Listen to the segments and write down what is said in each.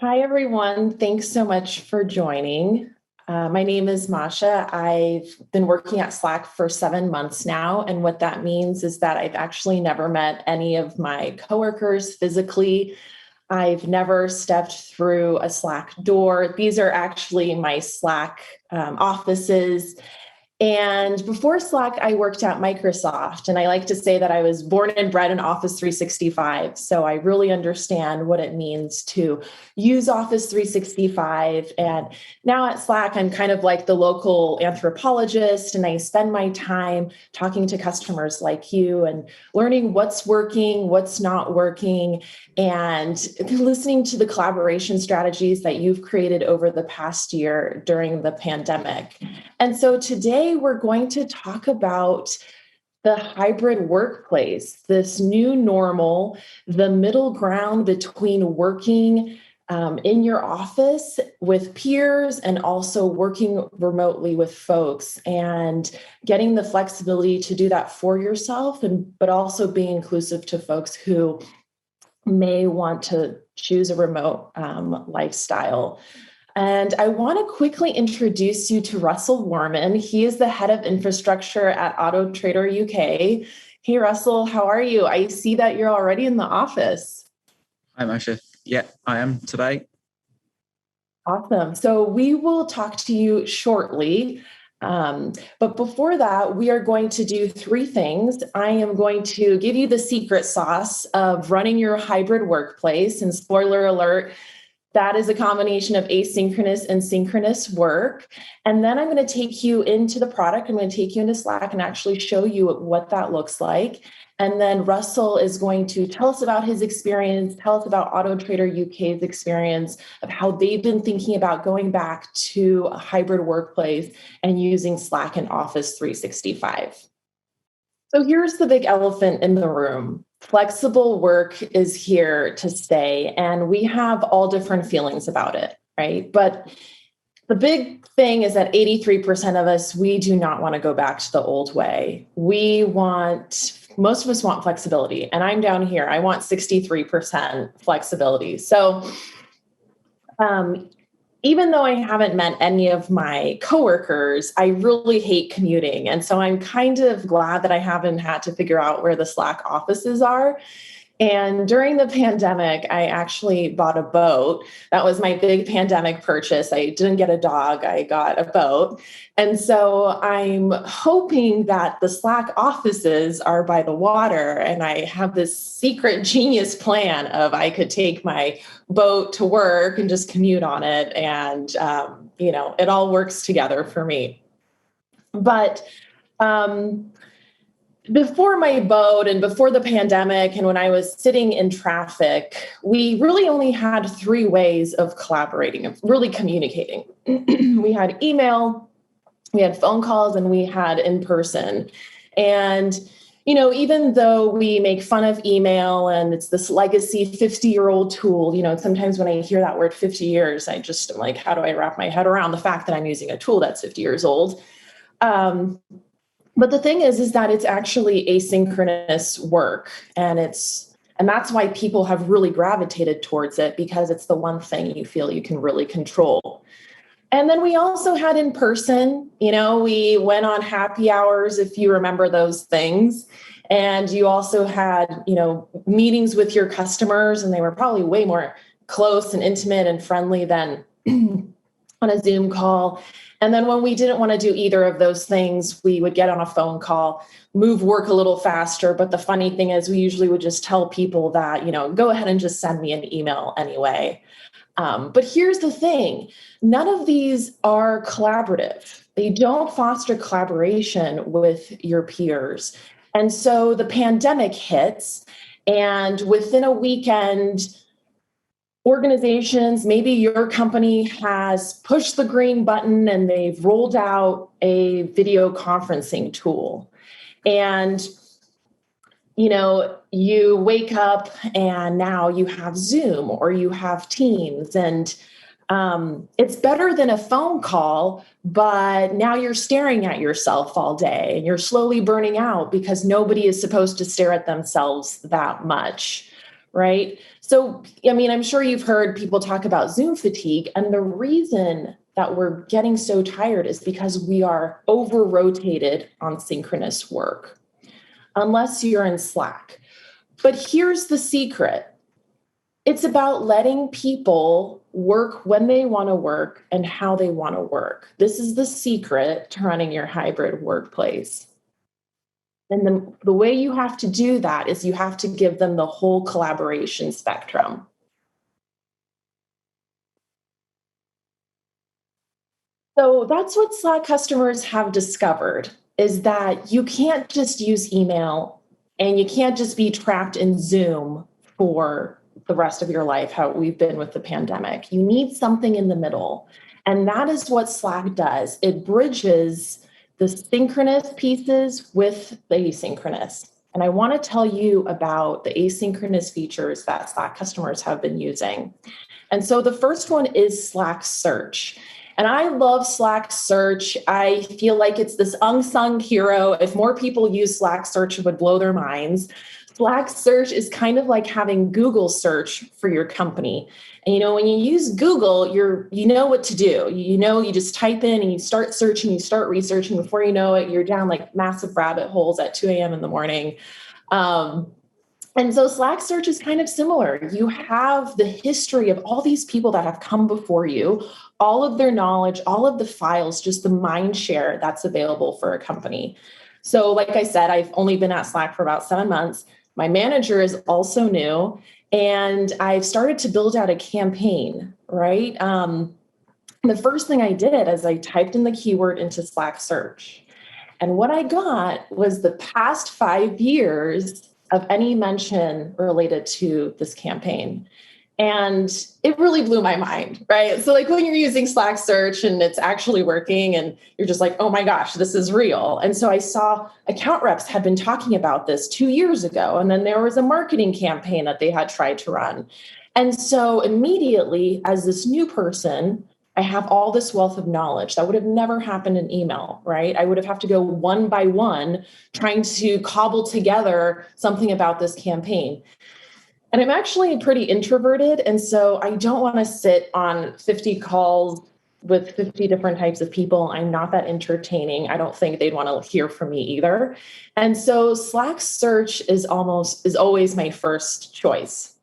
Hi, everyone. Thanks so much for joining. My name is Masha. I've been working at Slack for 7 months now. And what that means is that I've actually never met any of my coworkers physically. I've never stepped through a Slack door. These are actually my Slack offices. And before Slack, I worked at Microsoft. And I like to say that I was born and bred in Office 365. So I really understand what it means to use Office 365. And now at Slack, I'm kind of like the local anthropologist, and I spend my time talking to customers like you and learning what's working, what's not working, and listening to the collaboration strategies that you've created over the past year during the pandemic. And so today we're going to talk about the hybrid workplace, this new normal, the middle ground between working in your office with peers and also working remotely with folks, and getting the flexibility to do that for yourself, but also being inclusive to folks who may want to choose a remote lifestyle. And I want to quickly introduce you to Russell Warman. He is the head of infrastructure at Autotrader UK. Hey, Russell, how are you? I see that you're already in the office. Hi, Masha. Yeah, I am today. Awesome. So we will talk to you shortly. But before that, we are going to do three things. I am going to give you the secret sauce of running your hybrid workplace. And spoiler alert, that is a combination of asynchronous and synchronous work. And then I'm going to take you into the product. I'm going to take you into Slack and actually show you what that looks like. And then Russell is going to tell us about his experience, tell us about Autotrader UK's experience of how they've been thinking about going back to a hybrid workplace and using Slack and Office 365. So here's the big elephant in the room. Flexible work is here to stay, and we have all different feelings about it, right? But the big thing is that 83% of us, we do not want to go back to the old way. Most of us want flexibility, and I'm down here. I want 63% flexibility. So even though I haven't met any of my coworkers, I really hate commuting. And so I'm kind of glad that I haven't had to figure out where the Slack offices are. And during the pandemic, I actually bought a boat. That was my big pandemic purchase. I didn't get a dog, I got a boat. And so I'm hoping that the Slack offices are by the water. And I have this secret genius plan of I could take my boat to work and just commute on it. And, it all works together for me. But before my boat and before the pandemic, and when I was sitting in traffic, we really only had three ways of collaborating, of really communicating. We had email, we had phone calls, and we had in person. And, even though we make fun of email and it's this legacy 50-year-old tool, sometimes when I hear that word 50 years, I just am like, how do I wrap my head around the fact that I'm using a tool that's 50 years old? But the thing is that it's actually asynchronous work, and that's why people have really gravitated towards it, because it's the one thing you feel you can really control. And then we also had in person, we went on happy hours, if you remember those things. And you also had, meetings with your customers, and they were probably way more close and intimate and friendly than on a Zoom call. And then when we didn't want to do either of those things, we would get on a phone call, move work a little faster. But the funny thing is, we usually would just tell people that, go ahead and just send me an email anyway. But here's the thing. None of these are collaborative. They don't foster collaboration with your peers. And so the pandemic hits, and within a weekend, organizations, maybe your company has pushed the green button and they've rolled out a video conferencing tool. And, you wake up and now you have Zoom or you have Teams, and it's better than a phone call, but now you're staring at yourself all day and you're slowly burning out because nobody is supposed to stare at themselves that much. right? So, I mean, I'm sure you've heard people talk about Zoom fatigue, and the reason that we're getting so tired is because we are over-rotated on synchronous work, unless you're in Slack. But here's the secret. It's about letting people work when they want to work and how they want to work. This is the secret to running your hybrid workplace. And the way you have to do that is you have to give them the whole collaboration spectrum. So that's what Slack customers have discovered, is that you can't just use email and you can't just be trapped in Zoom for the rest of your life, how we've been with the pandemic. You need something in the middle. And that is what Slack does. It bridges the synchronous pieces with the asynchronous. And I want to tell you about the asynchronous features that Slack customers have been using. And so the first one is Slack Search. And I love Slack Search. I feel like it's this unsung hero. If more people use Slack Search, it would blow their minds. Slack Search is kind of like having Google Search for your company. And when you use Google, you know what to do. You just type in and you start searching, you start researching. Before you know it, you're down like massive rabbit holes at 2 a.m. in the morning. And so Slack Search is kind of similar. You have the history of all these people that have come before you, all of their knowledge, all of the files, just the mind share that's available for a company. So like I said, I've only been at Slack for about 7 months. My manager is also new, and I've started to build out a campaign, right? The first thing I did is I typed in the keyword into Slack Search. And what I got was the past 5 years of any mention related to this campaign. And it really blew my mind, right? So like when you're using Slack Search and it's actually working and you're just like, oh my gosh, this is real. And so I saw account reps had been talking about this 2 years ago. And then there was a marketing campaign that they had tried to run. And so immediately, as this new person, I have all this wealth of knowledge that would have never happened in email, right? I would have to go one by one trying to cobble together something about this campaign. And I'm actually pretty introverted. And so I don't want to sit on 50 calls with 50 different types of people. I'm not that entertaining. I don't think they'd want to hear from me either. And so Slack Search is always my first choice.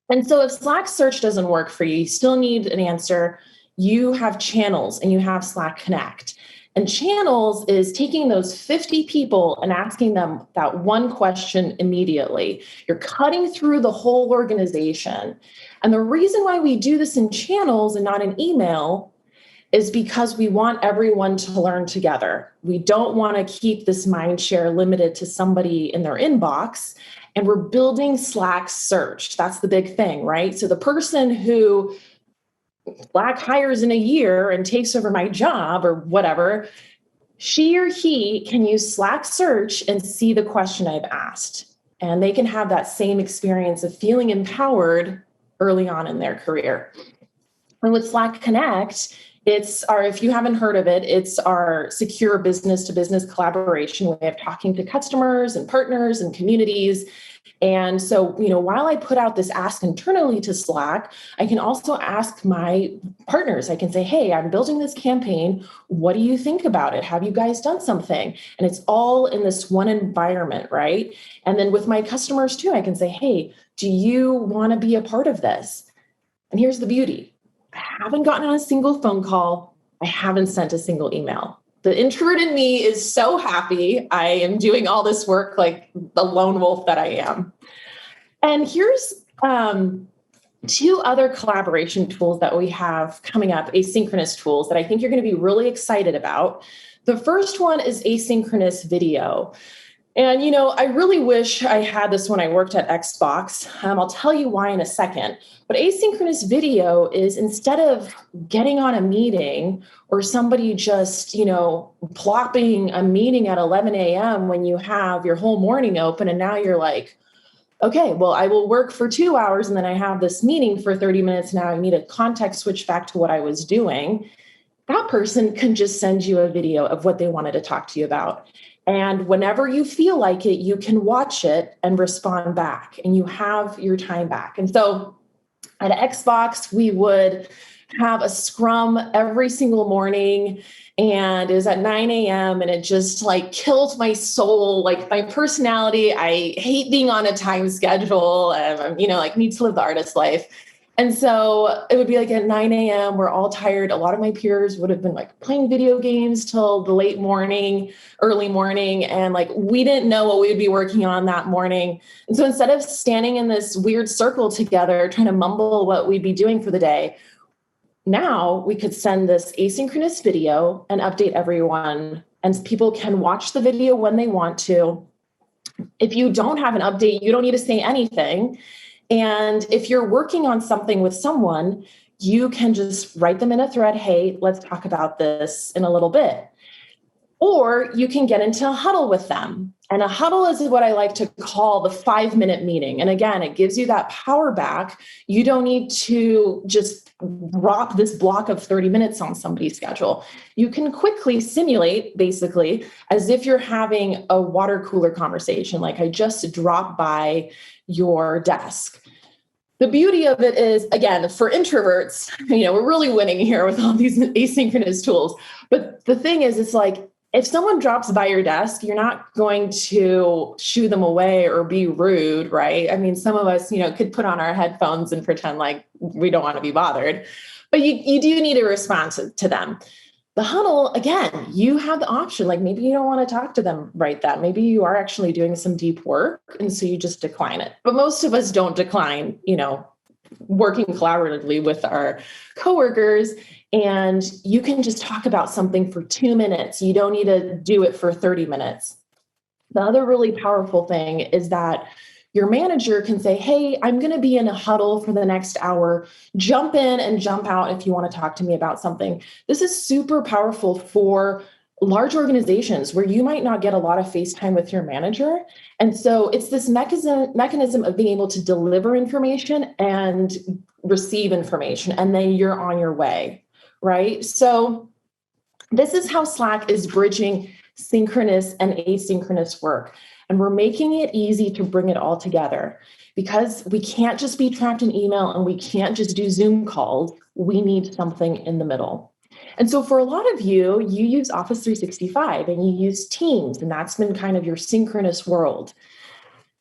And so if Slack Search doesn't work for you, you still need an answer. You have Channels and you have Slack Connect. And Channels is taking those 50 people and asking them that one question immediately. You're cutting through the whole organization. And the reason why we do this in Channels and not in email is because we want everyone to learn together. We don't want to keep this mind share limited to somebody in their inbox. And we're building Slack Search. That's the big thing, right? So the person who Slack hires in a year and takes over my job or whatever, she or he can use Slack Search and see the question I've asked. And they can have that same experience of feeling empowered early on in their career. And with Slack Connect, if you haven't heard of it, it's our secure business to business collaboration way of talking to customers and partners and communities. And so, while I put out this ask internally to Slack, I can also ask my partners. I can say, hey, I'm building this campaign. What do you think about it? Have you guys done something? And it's all in this one environment, right? And then with my customers too, I can say, hey, do you want to be a part of this? And here's the beauty. I haven't gotten on a single phone call. I haven't sent a single email. The introvert in me is so happy. I am doing all this work like the lone wolf that I am. And here's 2 other collaboration tools that we have coming up, asynchronous tools that I think you're going to be really excited about. The first one is asynchronous video. And, I really wish I had this when I worked at Xbox. I'll tell you why in a second. But asynchronous video is, instead of getting on a meeting or somebody just, plopping a meeting at 11 a.m. when you have your whole morning open and now you're like, okay, well, I will work for 2 hours and then I have this meeting for 30 minutes. Now I need a context switch back to what I was doing. That person can just send you a video of what they wanted to talk to you about. And whenever you feel like it, you can watch it and respond back, and you have your time back. And so at Xbox, we would have a scrum every single morning, and it was at 9 a.m. and it just like killed my soul, like my personality. I hate being on a time schedule. Like need to live the artist life. And so it would be like at 9 a.m. We're all tired. A lot of my peers would have been like playing video games till the late morning, early morning. And like, we didn't know what we would be working on that morning. And so instead of standing in this weird circle together, trying to mumble what we'd be doing for the day, now we could send this asynchronous video and update everyone, and people can watch the video when they want to. If you don't have an update, you don't need to say anything. And if you're working on something with someone, you can just write them in a thread, hey, let's talk about this in a little bit. Or you can get into a huddle with them. And a huddle is what I like to call the 5-minute meeting. And again, it gives you that power back. You don't need to just drop this block of 30 minutes on somebody's schedule. You can quickly simulate, basically, as if you're having a water cooler conversation, like I just dropped by your desk. The beauty of it is, again, for introverts, we're really winning here with all these asynchronous tools. But the thing is, it's like, if someone drops by your desk, you're not going to shoo them away or be rude, right? I mean, some of us, could put on our headphones and pretend like we don't want to be bothered, but you do need a response to them. The huddle, again, you have the option, like maybe you don't want to talk to them right then. Maybe you are actually doing some deep work, and so you just decline it. But most of us don't decline, working collaboratively with our coworkers, and you can just talk about something for 2 minutes. You don't need to do it for 30 minutes. The other really powerful thing is that your manager can say, hey, I'm going to be in a huddle for the next hour. Jump in and jump out if you want to talk to me about something. This is super powerful for large organizations where you might not get a lot of face time with your manager. And so it's this mechanism of being able to deliver information and receive information, and then you're on your way, right? So this is how Slack is bridging synchronous and asynchronous work. And we're making it easy to bring it all together, because we can't just be trapped in email and we can't just do Zoom calls. We need something in the middle. And so for a lot of you, you use Office 365 and you use Teams, and that's been kind of your synchronous world.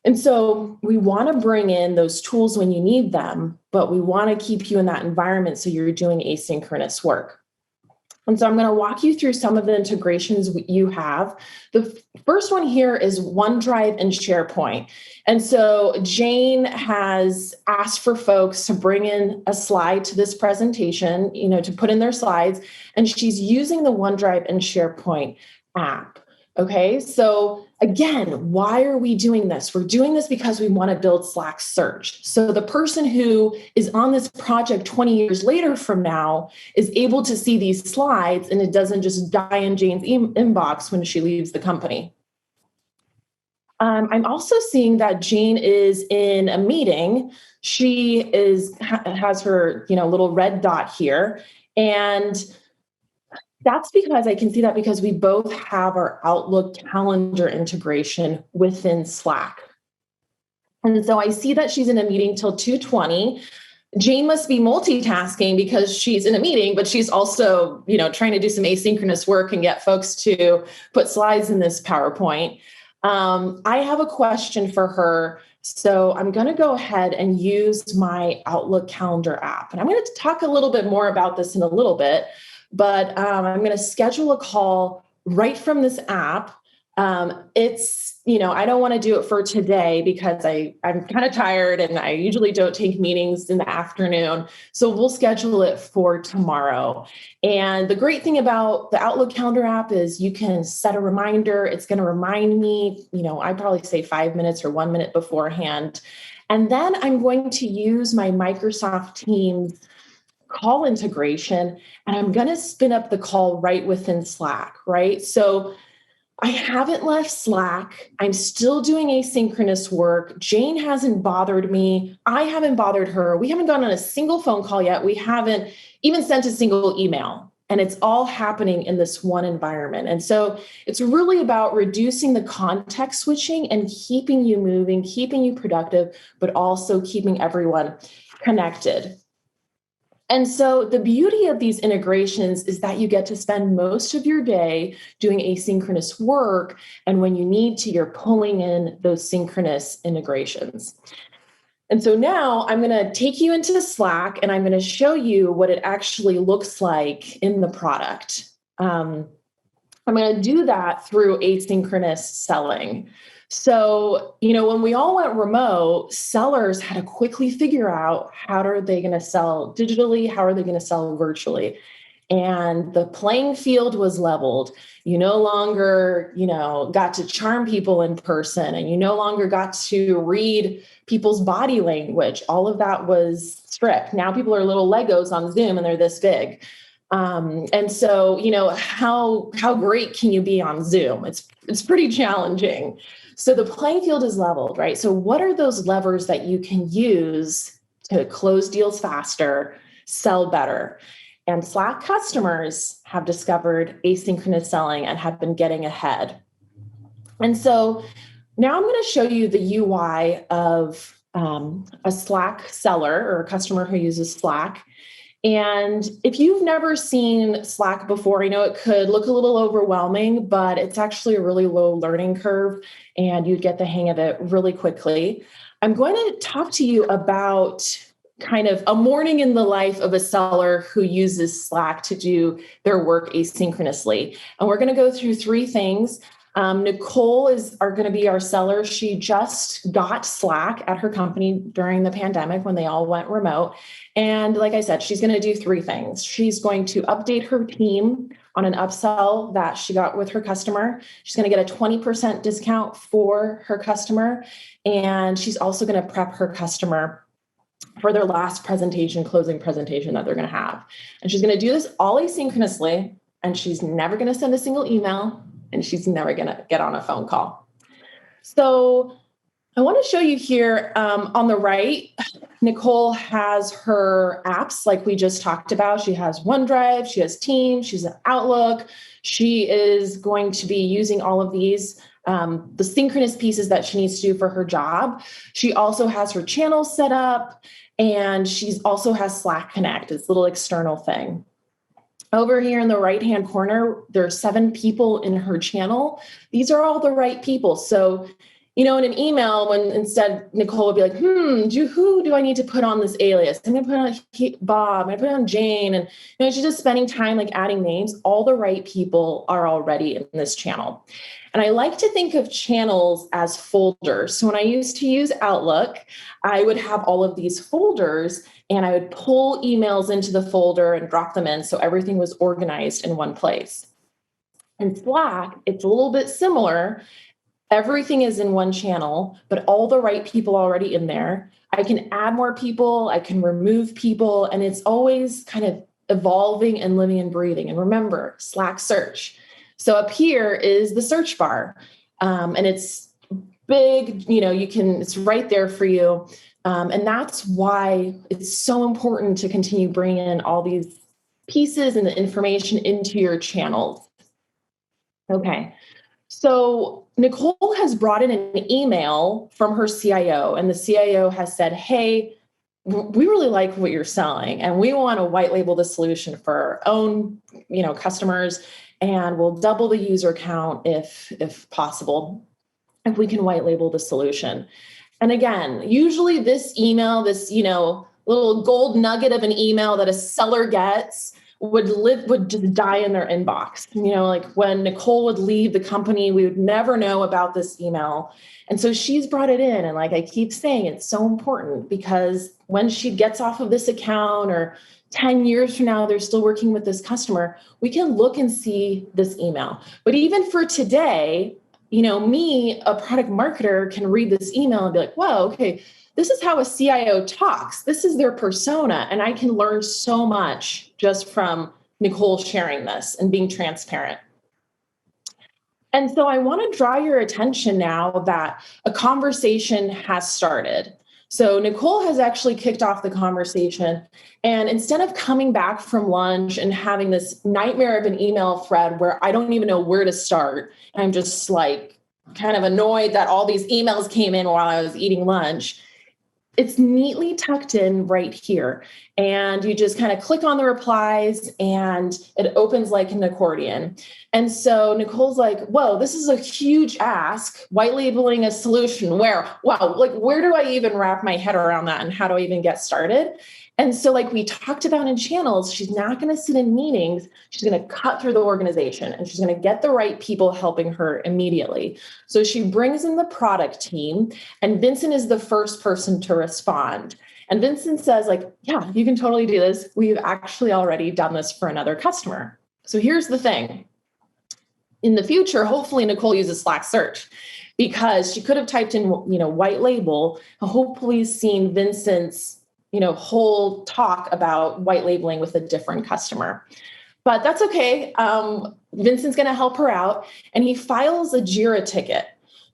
And so we want to bring in those tools when you need them, but we want to keep you in that environment so you're doing asynchronous work. And so I'm going to walk you through some of the integrations you have. The first one here is OneDrive and SharePoint. And so Jane has asked for folks to bring in a slide to this presentation, to put in their slides, and she's using the OneDrive and SharePoint app. Okay, so again, why are we doing this? We're doing this because we want to build Slack search. So the person who is on this project 20 years later from now is able to see these slides, and it doesn't just die in Jane's inbox when she leaves the company. I'm also seeing that Jane is in a meeting. She has her little red dot here, and that's because I can see that because we both have our Outlook calendar integration within Slack. And so I see that she's in a meeting till 2:20. Jane must be multitasking because she's in a meeting, but she's also, trying to do some asynchronous work and get folks to put slides in this PowerPoint. I have a question for her. So I'm going to go ahead and use my Outlook calendar app. And I'm going to talk a little bit more about this in a little bit. But I'm going to schedule a call right from this app. I don't want to do it for today because I'm kind of tired and I usually don't take meetings in the afternoon. So we'll schedule it for tomorrow. And the great thing about the Outlook calendar app is you can set a reminder. It's going to remind me, I probably say 5 minutes or 1 minute beforehand. And then I'm going to use my Microsoft Teams call integration, and I'm going to spin up the call right within Slack, right? So I haven't left Slack. I'm still doing asynchronous work. Jane hasn't bothered me. I haven't bothered her. We haven't gone on a single phone call yet. We haven't even sent a single email. And it's all happening in this one environment. And so it's really about reducing the context switching and keeping you moving, keeping you productive, but also keeping everyone connected. And so the beauty of these integrations is that you get to spend most of your day doing asynchronous work. And when you need to, you're pulling in those synchronous integrations. And so now I'm going to take you into Slack and I'm going to show you what it actually looks like in the product. I'm going to do that through asynchronous selling. So, when we all went remote, sellers had to quickly figure out how are they going to sell digitally? How are they going to sell virtually? And the playing field was leveled. You no longer, got to charm people in person, and you no longer got to read people's body language. All of that was stripped. Now people are little Legos on Zoom and they're this big. And so, how great can you be on Zoom? It's pretty challenging. So the playing field is leveled, right? So what are those levers that you can use to close deals faster, sell better? And Slack customers have discovered asynchronous selling and have been getting ahead. And so now I'm going to show you the UI of a Slack seller or a customer who uses Slack. And if you've never seen Slack before, I know it could look a little overwhelming, but it's actually a really low learning curve and you'd get the hang of it really quickly. I'm going to talk to you about kind of a morning in the life of a seller who uses Slack to do their work asynchronously. And we're going to go through three things. Nicole are going to be our seller. She just got Slack at her company during the pandemic when they all went remote. And like I said, she's going to do three things. She's going to update her team on an upsell that she got with her customer. She's going to get a 20% discount for her customer. And she's also going to prep her customer for their last closing presentation that they're going to have. And she's going to do this all asynchronously. And she's never going to send a single email. And she's never going to get on a phone call. So I want to show you here on the right, Nicole has her apps like we just talked about. She has OneDrive, she has Teams, she's an Outlook. She is going to be using all of these, the synchronous pieces that she needs to do for her job. She also has her channels set up, and she's also has Slack Connect, this little external thing. Over here in the right-hand corner, there are 7 people in her channel. These are all the right people. So, in an email, when instead Nicole would be like, who do I need to put on this alias? I'm going to put on Bob, I'm going to put on Jane. And, she's just spending time like adding names. All the right people are already in this channel. And I like to think of channels as folders. So when I used to use Outlook, I would have all of these folders and I would pull emails into the folder and drop them in so everything was organized in one place. In Slack, it's a little bit similar. Everything is in one channel, but all the right people already in there. I can add more people, I can remove people, and it's always kind of evolving and living and breathing. And remember, Slack search. So up here is the search bar, and it's big, it's right there for you. And that's why it's so important to continue bringing in all these pieces and the information into your channels. Okay. So Nicole has brought in an email from her CIO, and the CIO has said, hey, we really like what you're selling, and we want to white label the solution for our own, customers, and we'll double the user count if possible, if we can white label the solution. And again, usually this email, this, little gold nugget of an email that a seller gets would just die in their inbox. Like when Nicole would leave the company, we would never know about this email. And so she's brought it in. And like I keep saying, it's so important because when she gets off of this account or 10 years from now, they're still working with this customer, we can look and see this email. But even for today, me, a product marketer, can read this email and be like, whoa, okay, this is how a CIO talks. This is their persona. And I can learn so much just from Nicole sharing this and being transparent. And so I want to draw your attention now that a conversation has started. So Nicole has actually kicked off the conversation. And instead of coming back from lunch and having this nightmare of an email thread where I don't even know where to start, I'm just like kind of annoyed that all these emails came in while I was eating lunch. It's neatly tucked in right here. And you just kind of click on the replies and it opens like an accordion. And so Nicole's like, whoa, this is a huge ask, white labeling a solution where, wow, like where do I even wrap my head around that and how do I even get started? And so like we talked about in channels, she's not going to sit in meetings. She's going to cut through the organization and she's going to get the right people helping her immediately. So she brings in the product team and Vincent is the first person to respond. And Vincent says like, yeah, you can totally do this. We've actually already done this for another customer. So here's the thing. In the future, hopefully Nicole uses Slack search because she could have typed in, white label, and hopefully seen Vincent's whole talk about white labeling with a different customer. But that's okay. Vincent's going to help her out and he files a Jira ticket.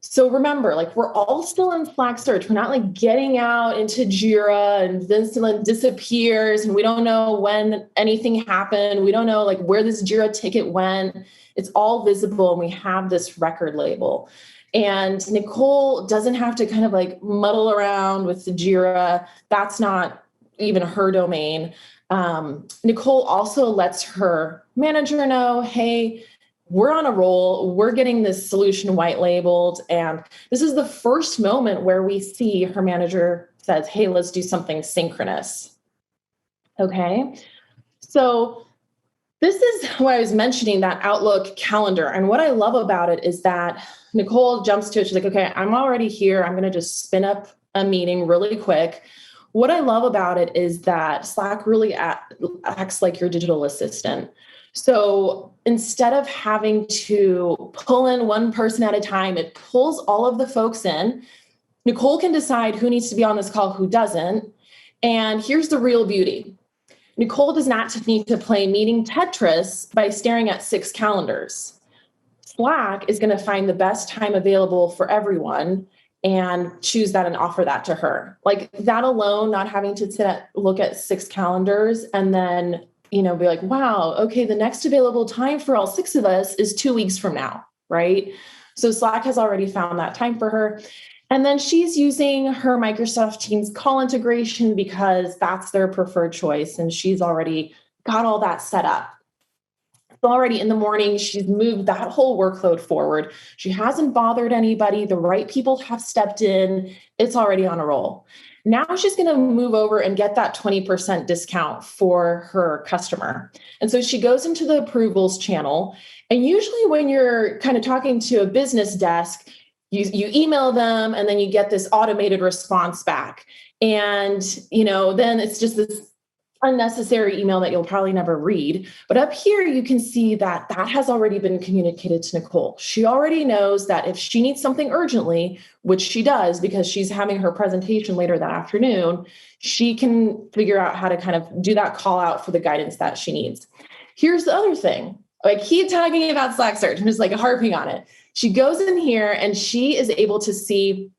So remember, like we're all still in Slack search. We're not like getting out into Jira and Vincent disappears and we don't know when anything happened. We don't know like where this Jira ticket went. It's all visible and we have this record label. And Nicole doesn't have to kind of like muddle around with the Jira. That's not even her domain. Nicole also lets her manager know, hey, we're on a roll. We're getting this solution white labeled. And this is the first moment where we see her manager says, hey, let's do something synchronous. Okay. So this is what I was mentioning, that Outlook calendar. And what I love about it is that Nicole jumps to it. She's like, okay, I'm already here. I'm going to just spin up a meeting really quick. What I love about it is that Slack really acts like your digital assistant. So instead of having to pull in one person at a time, it pulls all of the folks in. Nicole can decide who needs to be on this call, who doesn't. And here's the real beauty. Nicole does not need to play meeting Tetris by staring at 6 calendars. Slack is going to find the best time available for everyone and choose that and offer that to her. Like that alone, not having to look at 6 calendars and then, be like, wow, okay, the next available time for all 6 of us is 2 weeks from now, right? So Slack has already found that time for her. And then she's using her Microsoft Teams call integration because that's their preferred choice. And she's already got all that set up. So already in the morning, she's moved that whole workload forward. She hasn't bothered anybody. The right people have stepped in. It's already on a roll. Now she's going to move over and get that 20% discount for her customer. And so she goes into the approvals channel. And usually when you're kind of talking to a business desk, you email them and then you get this automated response back. And, then it's just this unnecessary email that you'll probably never read. But up here, you can see that that has already been communicated to Nicole. She already knows that if she needs something urgently, which she does because she's having her presentation later that afternoon, she can figure out how to kind of do that call out for the guidance that she needs. Here's the other thing. I keep talking about Slack search. I'm just like harping on it. She goes in here and she is able to see,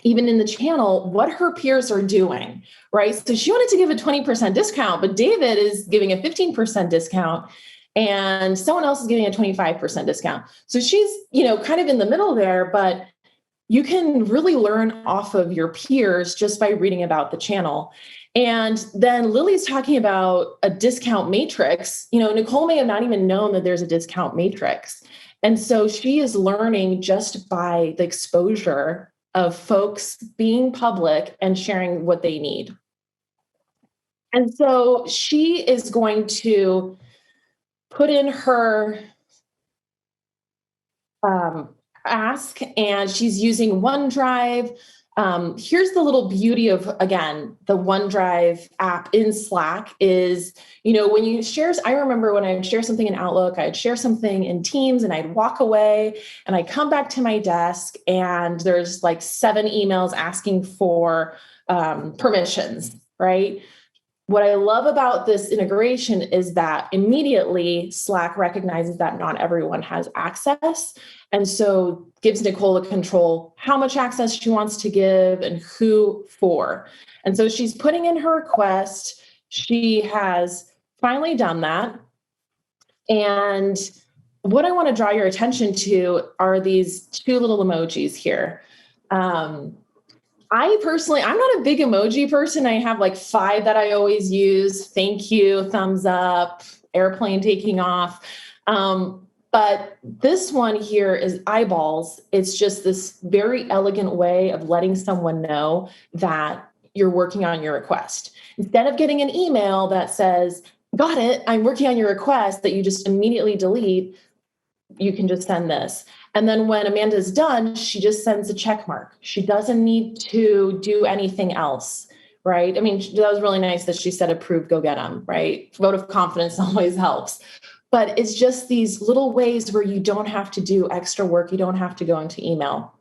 even in the channel, what her peers are doing, right? So she wanted to give a 20% discount, but David is giving a 15% discount and someone else is giving a 25% discount. So she's, kind of in the middle there, but you can really learn off of your peers just by reading about the channel. And then Lily's talking about a discount matrix. Nicole may have not even known that there's a discount matrix. And so she is learning just by the exposure of folks being public and sharing what they need. And so she is going to put in her ask, and she's using OneDrive. Here's the little beauty of, again, the OneDrive app in Slack is, when you share, I remember when I would share something in Outlook, I'd share something in Teams and I'd walk away and I'd come back to my desk and there's like 7 emails asking for permissions, right? what I love about this integration is that immediately Slack recognizes that not everyone has access. And so gives Nicole the control how much access she wants to give and who for. And so she's putting in her request. She has finally done that. And what I want to draw your attention to are these two little emojis here. I personally, I'm not a big emoji person. I have like 5 that I always use. Thank you, thumbs up, airplane taking off. But this one here is eyeballs. It's just this very elegant way of letting someone know that you're working on your request. Instead of getting an email that says, got it, I'm working on your request, that you just immediately delete, you can just send this. And then when Amanda's done, she just sends a check mark. She doesn't need to do anything else, right? I mean, that was really nice that she said approved, go get them, right? Vote of confidence always helps. But it's just these little ways where you don't have to do extra work. You don't have to go into email.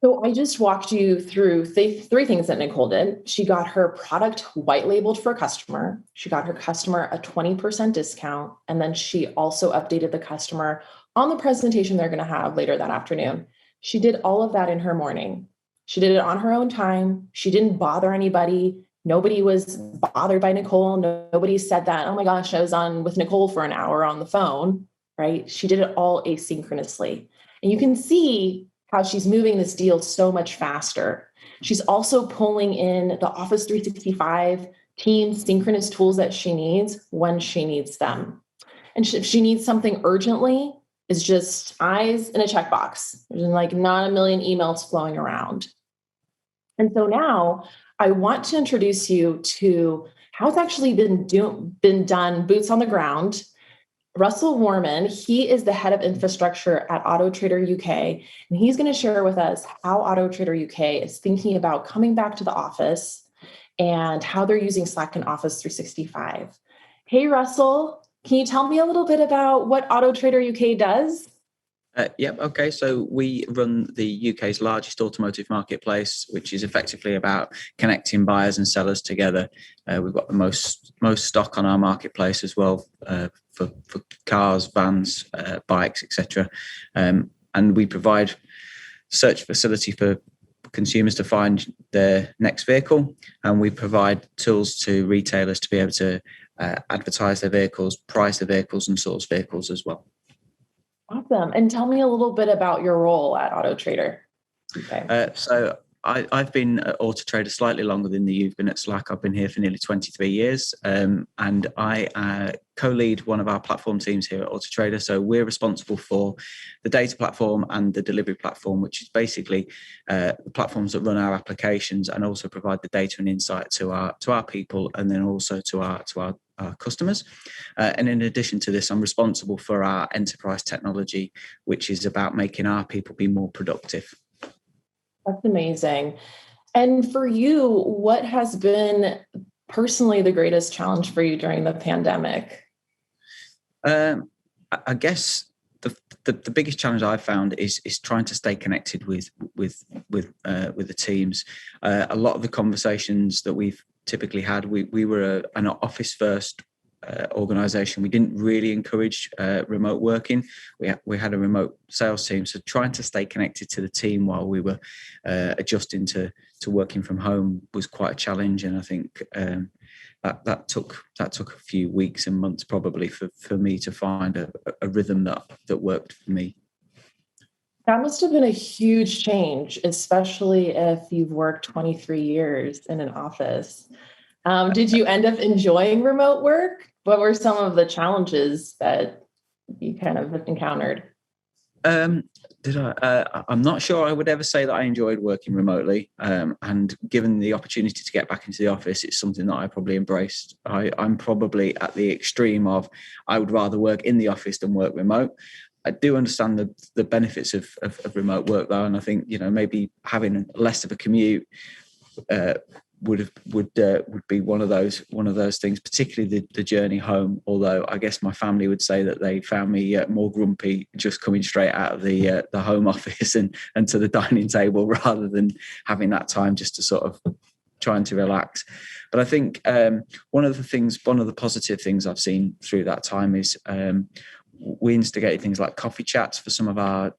So I just walked you through 3 things that Nicole did. She got her product white labeled for a customer. She got her customer a 20% discount. And then she also updated the customer on the presentation they're going to have later that afternoon. She did all of that in her morning. She did it on her own time. She didn't bother anybody. Nobody was bothered by Nicole. Nobody said that, oh my gosh, I was on with Nicole for an hour on the phone, right? She did it all asynchronously. And you can see how she's moving this deal so much faster. She's also pulling in the Office 365 team synchronous tools that she needs when she needs them. And if she needs something urgently, it's just eyes in a checkbox. There's like not a million emails flowing around. And so now I want to introduce you to how it's actually been done, boots on the ground. Russell Warman, he is the head of infrastructure at Autotrader UK, and he's going to share with us how Autotrader UK is thinking about coming back to the office and how they're using Slack and Office 365. Hey, Russell, can you tell me a little bit about what Autotrader UK does? Yep. Okay. So we run the UK's largest automotive marketplace, which is effectively about connecting buyers and sellers together. We've got the most stock on our marketplace as well for cars, vans, bikes, etc. And we provide search facility for consumers to find their next vehicle, and we provide tools to retailers to be able to advertise their vehicles, price their vehicles, and source vehicles as well. Awesome. And tell me a little bit about your role at Autotrader. Okay. So I've been at Autotrader slightly longer than you've been at Slack. I've been here for nearly 23 years, and I co-lead one of our platform teams here at Autotrader. So we're responsible for the data platform and the delivery platform, which is basically the platforms that run our applications and also provide the data and insight to our people, and then also to our customers. And in addition to this, I'm responsible for our enterprise technology, which is about making our people be more productive. That's amazing. And for you, what has been personally the greatest challenge for you during the pandemic? I guess the biggest challenge I've found is trying to stay connected with the teams. A lot of the conversations that we've typically had, we were an office first organization. We didn't really encourage remote working. We had a remote sales team, so trying to stay connected to the team while we were adjusting to working from home was quite a challenge. And I think that took a few weeks and months probably for me to find a rhythm that worked for me. That must have been a huge change, especially if you've worked 23 years in an office. Did you end up enjoying remote work? What were some of the challenges that you kind of encountered? Did I? I'm not sure I would ever say that I enjoyed working remotely. And given the opportunity to get back into the office, it's something that I probably embraced. I'm probably at the extreme of I would rather work in the office than work remote. I do understand the benefits of remote work though, and I think maybe having less of a commute would be one of those things, particularly the journey home. Although I guess my family would say that they found me more grumpy just coming straight out of the home office and to the dining table rather than having that time just to sort of trying to relax. But I think one of the positive things I've seen through that time is we instigated things like coffee chats for some of our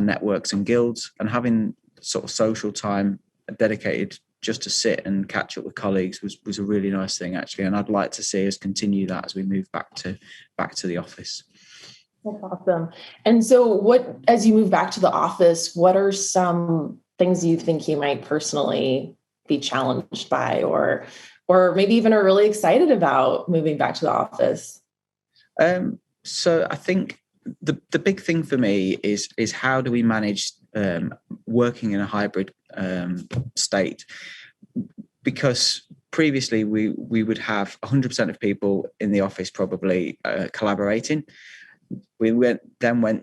networks and guilds, and having sort of social time dedicated just to sit and catch up with colleagues was a really nice thing, actually. And I'd like to see us continue that as we move back to the office. That's awesome. And so as you move back to the office, what are some things you think you might personally be challenged by, or maybe even are really excited about moving back to the office? So I think the big thing for me is how do we manage working in a hybrid state? Because previously we would have 100% of people in the office probably collaborating. We went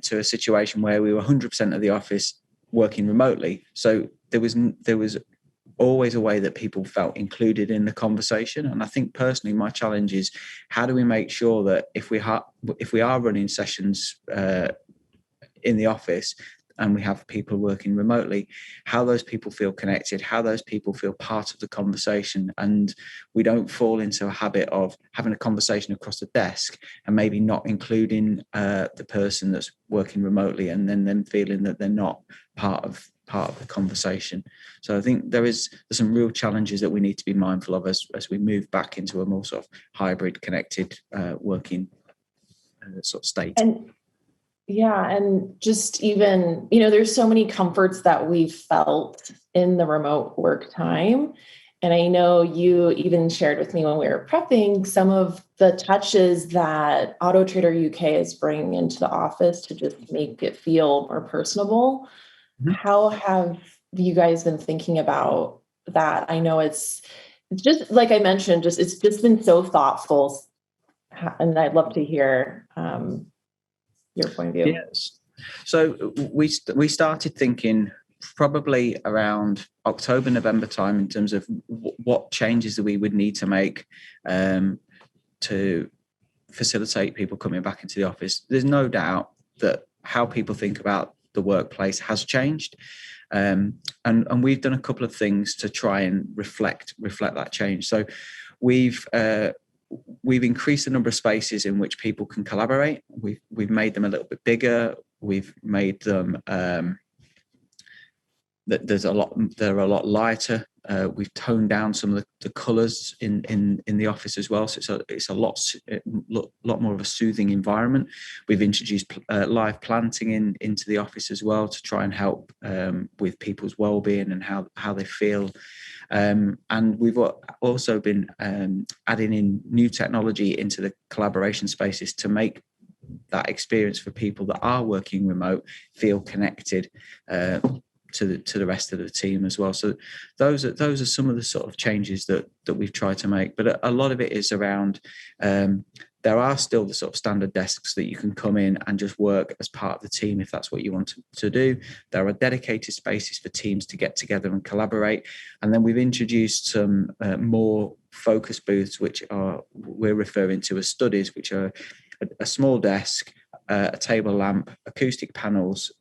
to a situation where we were 100% of the office working remotely. So there was always a way that people felt included in the conversation. And I think personally, my challenge is how do we make sure that if we are running sessions in the office and we have people working remotely, how those people feel connected, how those people feel part of the conversation, and we don't fall into a habit of having a conversation across the desk and maybe not including the person that's working remotely, and then them feeling that they're not part of the conversation. So I think there's some real challenges that we need to be mindful of as we move back into a more sort of hybrid, connected working sort of state. And just even, there's so many comforts that we've felt in the remote work time. And I know you even shared with me when we were prepping some of the touches that Autotrader UK is bringing into the office to just make it feel more personable. Mm-hmm. How have you guys been thinking about that? I know it's just like I mentioned, it's just been so thoughtful, and I'd love to hear your point of view. Yes. So we started thinking probably around October, November time in terms of what changes that we would need to make to facilitate people coming back into the office. There's no doubt that how people think about the workplace has changed. And we've done a couple of things to try and reflect that change. So we've increased the number of spaces in which people can collaborate. We've made them a little bit bigger. We've made them they're a lot lighter. We've toned down some of the colours in the office as well, so it's a lot more of a soothing environment. We've introduced live planting into the office as well to try and help with people's well-being and how they feel. And we've also been adding in new technology into the collaboration spaces to make that experience for people that are working remote feel connected to the rest of the team as well. So those are some of the sort of changes that we've tried to make. But a lot of it is around there are still the sort of standard desks that you can come in and just work as part of the team if that's what you want to do. There are dedicated spaces for teams to get together and collaborate. And then we've introduced some more focus booths, which we're referring to as studies, which are a small desk, a table lamp, acoustic panels,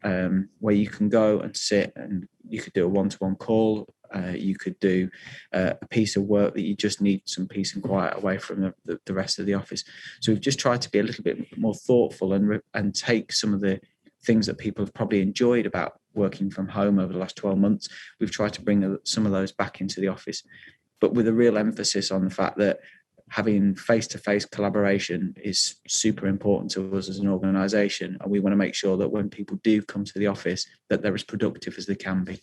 where you can go and sit and you could do a one-to-one call. You could do a piece of work that you just need some peace and quiet away from the rest of the office. So we've just tried to be a little bit more thoughtful and take some of the things that people have probably enjoyed about working from home over the last 12 months. We've tried to bring some of those back into the office, but with a real emphasis on the fact that having face-to-face collaboration is super important to us as an organisation, and we want to make sure that when people do come to the office that they're as productive as they can be.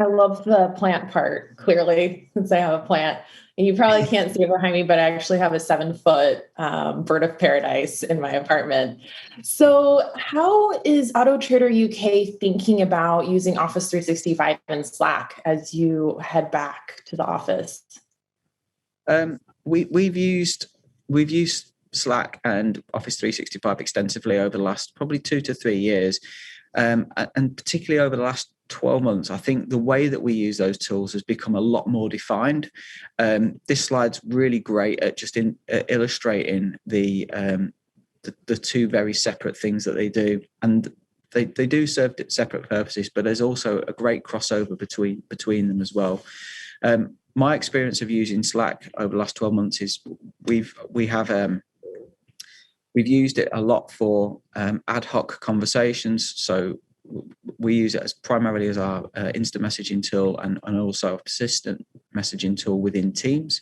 I love the plant part, clearly, since I have a plant. And you probably can't see it behind me, but I actually have a 7-foot bird of paradise in my apartment. So how is Autotrader UK thinking about using Office 365 and Slack as you head back to the office? We've used Slack and Office 365 extensively over the last probably 2 to 3 years. And particularly over the last 12 months, I think the way that we use those tools has become a lot more defined. This slide's really great at just illustrating the two very separate things that they do. And they do serve separate purposes, but there's also a great crossover between them as well. My experience of using Slack over the last 12 months is we've used it a lot for ad hoc conversations. So we use it as primarily as our instant messaging tool and also a persistent messaging tool within Teams.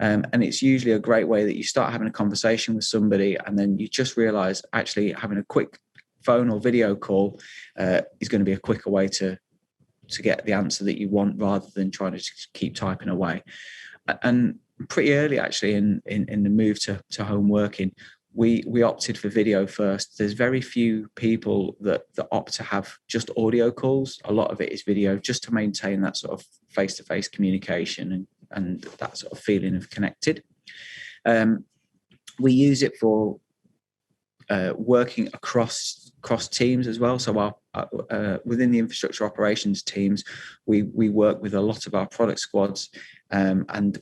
And it's usually a great way that you start having a conversation with somebody and then you just realize actually having a quick phone or video call is going to be a quicker way to get the answer that you want rather than trying to just keep typing away. And pretty early actually in the move to home working, we opted for video first. There's very few people that opt to have just audio calls. A lot of it is video, just to maintain that sort of face-to-face communication and that sort of feeling of connected. We use it for working across teams as well. So our within the infrastructure operations teams, we work with a lot of our product squads, and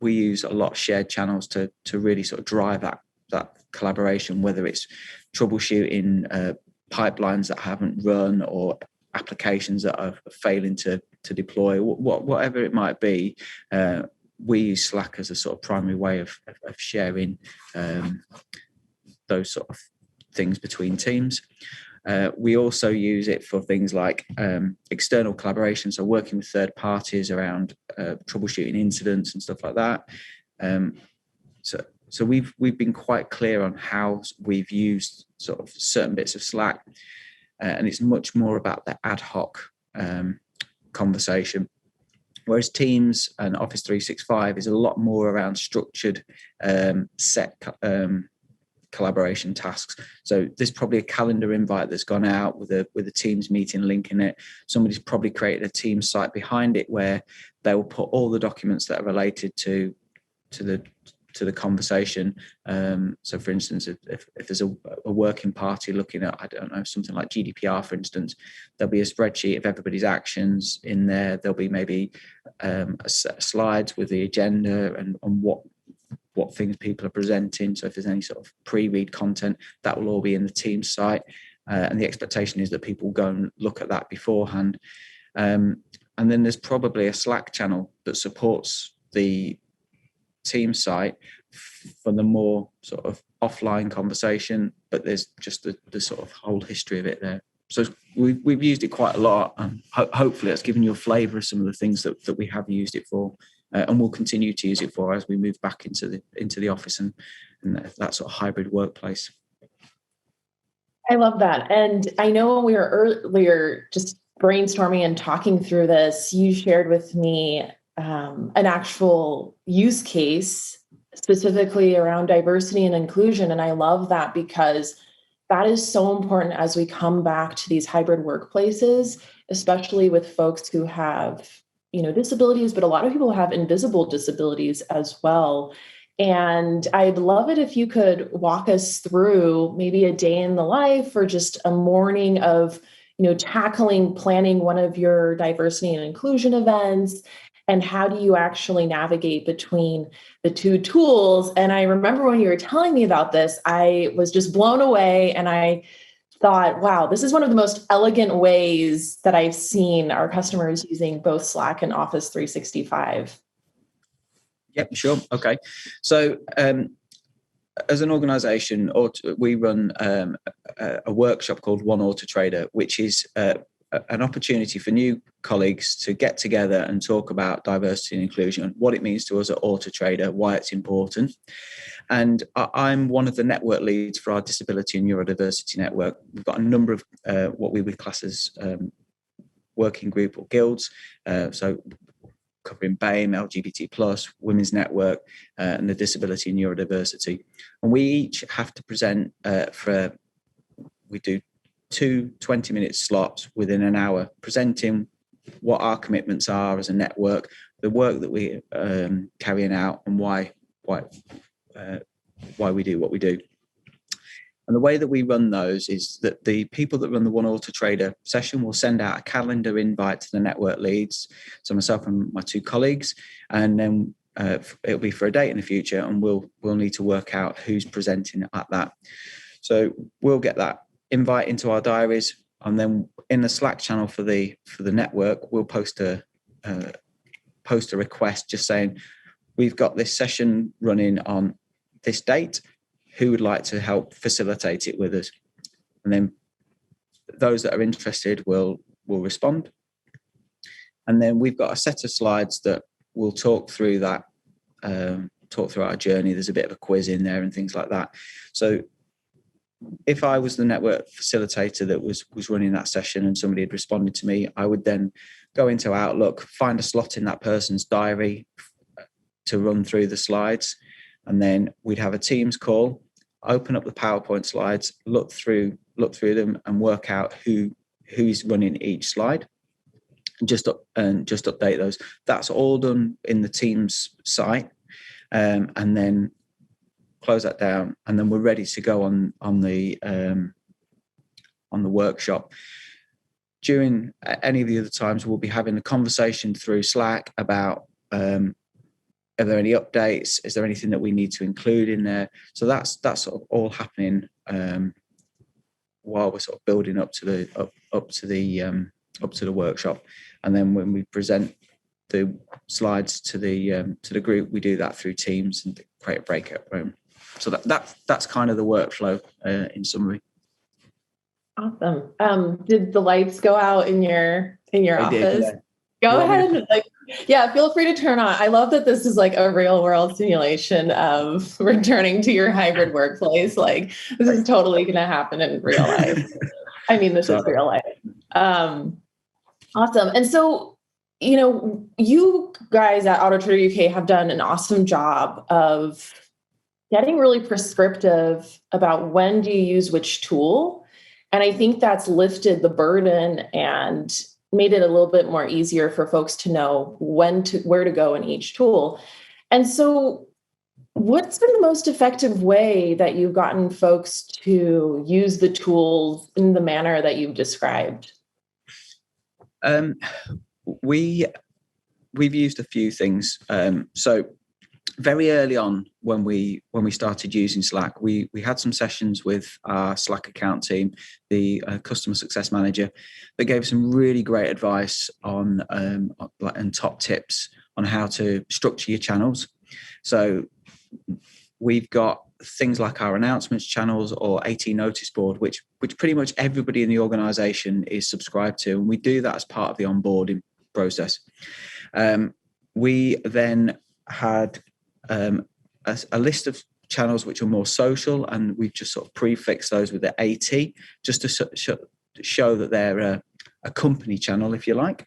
we use a lot of shared channels to really sort of drive that collaboration, whether it's troubleshooting pipelines that haven't run or applications that are failing to deploy, whatever it might be. We use Slack as a sort of primary way of sharing those sort of things between teams. We also use it for things like external collaboration, so working with third parties around troubleshooting incidents and stuff like that. So we've been quite clear on how we've used sort of certain bits of Slack, and it's much more about the ad hoc conversation. Whereas Teams and Office 365 is a lot more around structured set collaboration tasks. So there's probably a calendar invite that's gone out with a Teams meeting link in it. Somebody's probably created a Teams site behind it where they will put all the documents that are related to the conversation. So for instance, if there's a working party looking at, I don't know, something like GDPR, for instance, there'll be a spreadsheet of everybody's actions in there. There'll be maybe a set of slides with the agenda and on what things people are presenting. So if there's any sort of pre-read content, that will all be in the Teams site. And the expectation is that people go and look at that beforehand. And then there's probably a Slack channel that supports the Teams site for the more sort of offline conversation, but there's just the sort of whole history of it there. So we've used it quite a lot, and hopefully that's given you a flavour of some of the things that we have used it for, and we'll continue to use it for as we move back into the office and that sort of hybrid workplace. I love that. And I know when we were earlier just brainstorming and talking through this, you shared with me an actual use case specifically around diversity and inclusion. And I love that because that is so important as we come back to these hybrid workplaces, especially with folks who have, disabilities, but a lot of people have invisible disabilities as well. And I'd love it if you could walk us through maybe a day in the life or just a morning of, planning one of your diversity and inclusion events. And how do you actually navigate between the two tools? And I remember when you were telling me about this, I was just blown away. And I thought, wow, this is one of the most elegant ways that I've seen our customers using both Slack and Office 365. Yep, sure. Okay. So as an organization, we run a workshop called One Autotrader, which is an opportunity for new colleagues to get together and talk about diversity and inclusion, what it means to us at Autotrader, why it's important. And I'm one of the network leads for our Disability and Neurodiversity Network. We've got a number of what we would class as working group or guilds. So covering BAME, LGBT+, Women's Network, and the Disability and Neurodiversity. And we each have to present we do 2 20-minute slots within an hour, presenting what our commitments are as a network, the work that we're carrying out, and why we do what we do. And the way that we run those is that the people that run the One Autotrader session will send out a calendar invite to the network leads, so myself and my 2 colleagues, and then it'll be for a date in the future, and we'll need to work out who's presenting at that. So we'll get that invite into our diaries, and then in the Slack channel for the network, we'll post a request just saying, we've got this session running on this date. Who would like to help facilitate it with us? And then those that are interested will respond. And then we've got a set of slides that will talk through that, talk through our journey. There's a bit of a quiz in there and things like that. So if I was the network facilitator that was running that session and somebody had responded to me, I would then go into Outlook, find a slot in that person's diary to run through the slides. And then we'd have a Teams call, open up the PowerPoint slides, look through them and work out who's running each slide. Just update those. That's all done in the Teams site, and then close that down, and then we're ready to go on the workshop. During any of the other times, we'll be having a conversation through Slack about are there any updates? Is there anything that we need to include in there? So that's sort of all happening while we're sort of building up to the workshop. And then when we present the slides to the group, we do that through Teams and create a breakout room. So that's kind of the workflow in summary. Awesome. Did the lights go out in your office? Did, yeah. Go ahead. Feel free to turn on. I love that this is like a real world simulation of returning to your hybrid workplace. Like this is totally going to happen in real life. I mean, this is real life. Awesome. And so, you guys at Autotrader UK have done an awesome job of getting really prescriptive about when do you use which tool. And I think that's lifted the burden and made it a little bit more easier for folks to know where to go in each tool. And so what's been the most effective way that you've gotten folks to use the tools in the manner that you've described? We've used a few things. So very early on when we started using Slack, we had some sessions with our Slack account team, the customer success manager, that gave some really great advice on and top tips on how to structure your channels. So we've got things like our announcements channels or AT notice board, which pretty much everybody in the organization is subscribed to. And we do that as part of the onboarding process. We then had a list of channels which are more social, and we've just sort of prefixed those with the AT just to show that they're a company channel, if you like.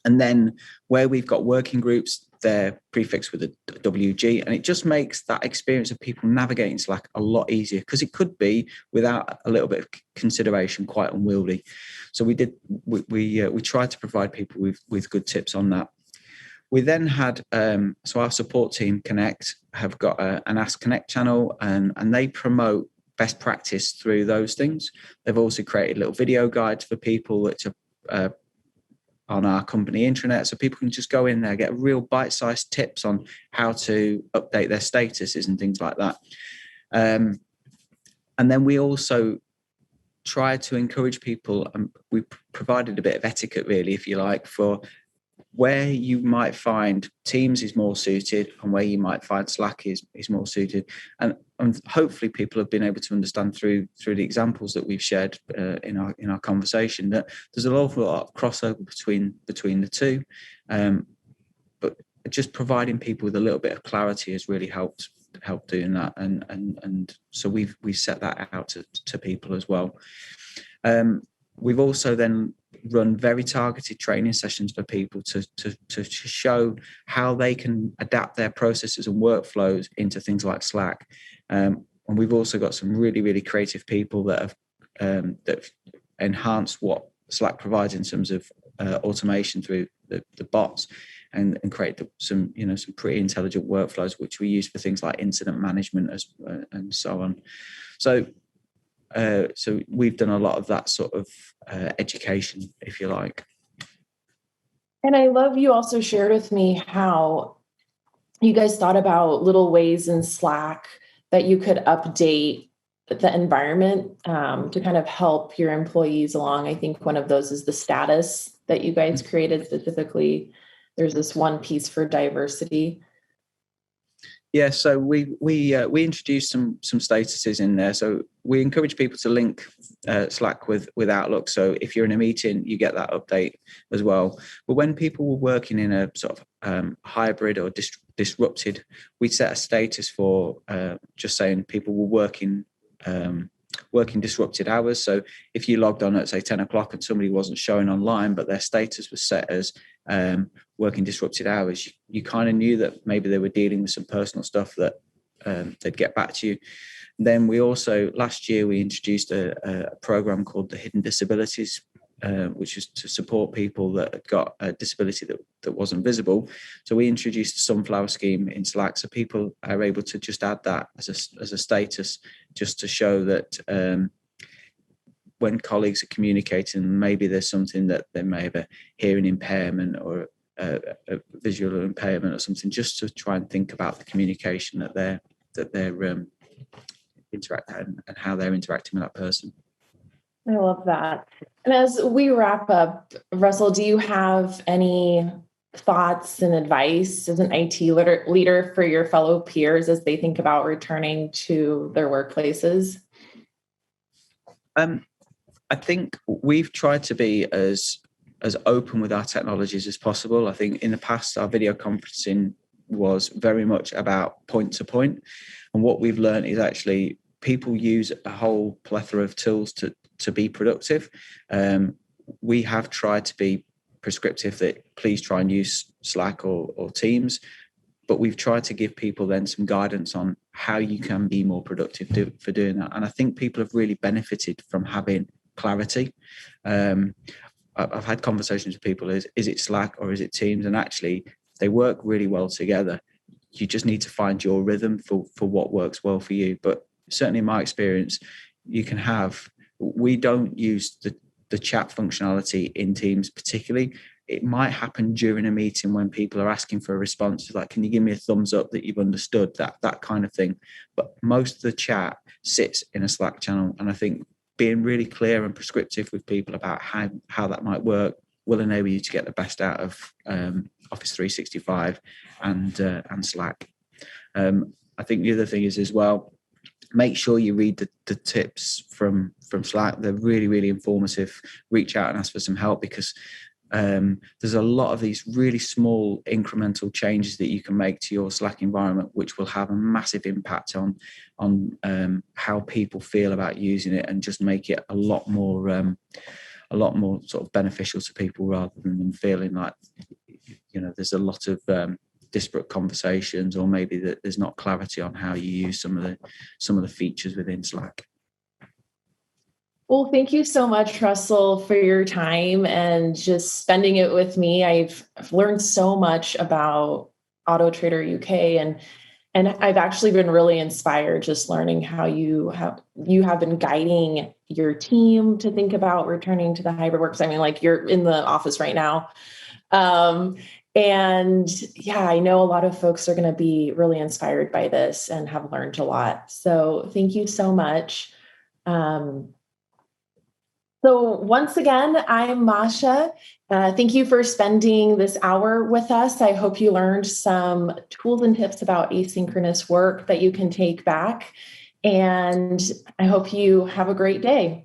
And then where we've got working groups, they're prefixed with a WG, and it just makes that experience of people navigating Slack a lot easier, because it could be, without a little bit of consideration, quite unwieldy. So we tried to provide people with good tips on that. We then had so our support team Connect have got an Ask Connect channel, and they promote best practice through those things. They've also created little video guides for people which are on our company intranet, so people can just go in there, get real bite-sized tips on how to update their statuses and things like that. And then we also try to encourage people, and we provided a bit of etiquette, really, if you like, for where you might find Teams is more suited and where you might find Slack is more suited. And hopefully people have been able to understand through the examples that we've shared in our conversation that there's an awful lot of crossover between the two. But just providing people with a little bit of clarity has really helped doing that. And so we've set that out to people as well. We've also then run very targeted training sessions for people to show how they can adapt their processes and workflows into things like Slack. And we've also got some really, really creative people that have enhanced what Slack provides in terms of automation through the bots, and create some pretty intelligent workflows which we use for things like incident management and so on. So we've done a lot of that sort of education, if you like. And I love you also shared with me how you guys thought about little ways in Slack that you could update the environment to kind of help your employees along. I think one of those is the status that you guys created specifically. There's this one piece for diversity. Yeah, so we introduced some statuses in there. So we encourage people to link Slack with Outlook. So if you're in a meeting, you get that update as well. But when people were working in a sort of hybrid or disrupted, we set a status for just saying people were working disrupted hours. So if you logged on at say 10 o'clock and somebody wasn't showing online, but their status was set as working disrupted hours, you kind of knew that maybe they were dealing with some personal stuff that they'd get back to you. Then we also, last year, we introduced a program called the Hidden Disabilities, which is to support people that had got a disability that wasn't visible. So we introduced a sunflower scheme in Slack, so people are able to just add that as a status, just to show that when colleagues are communicating, maybe there's something that they may have a hearing impairment or a visual impairment or something, just to try and think about the communication that they're interacting and how they're interacting with that person. I love that. And as we wrap up, Russell, do you have any thoughts and advice as an IT leader for your fellow peers as they think about returning to their workplaces? I think we've tried to be as open with our technologies as possible. I think in the past, our video conferencing was very much about point to point. And what we've learned is actually people use a whole plethora of tools to be productive. We have tried to be prescriptive that please try and use Slack or Teams, but we've tried to give people then some guidance on how you can be more productive for doing that. And I think people have really benefited from having clarity. I've had conversations with people, is it Slack or is it Teams? And actually they work really well together. You just need to find your rhythm for what works well for you. But certainly in my experience, we don't use the chat functionality in Teams particularly. It might happen during a meeting when people are asking for a response, like, can you give me a thumbs up that you've understood, that kind of thing. But most of the chat sits in a Slack channel. And I think being really clear and prescriptive with people about how that might work will enable you to get the best out of Office 365 and Slack. I think the other thing is as well, make sure you read the tips from Slack. They're really, really informative. Reach out and ask for some help, because there's a lot of these really small incremental changes that you can make to your Slack environment, which will have a massive impact on how people feel about using it, and just make it a lot more sort of beneficial to people, rather than them feeling like, there's a lot of disparate conversations, or maybe that there's not clarity on how you use some of the features within Slack. Well, thank you so much, Russell, for your time and just spending it with me. I've learned so much about Autotrader UK, and I've actually been really inspired just learning how you have been guiding your team to think about returning to the hybrid works. I mean, like, you're in the office right now. And yeah, I know a lot of folks are going to be really inspired by this and have learned a lot. So thank you so much. So once again, I'm Masha. Thank you for spending this hour with us. I hope you learned some tools and tips about asynchronous work that you can take back. And I hope you have a great day.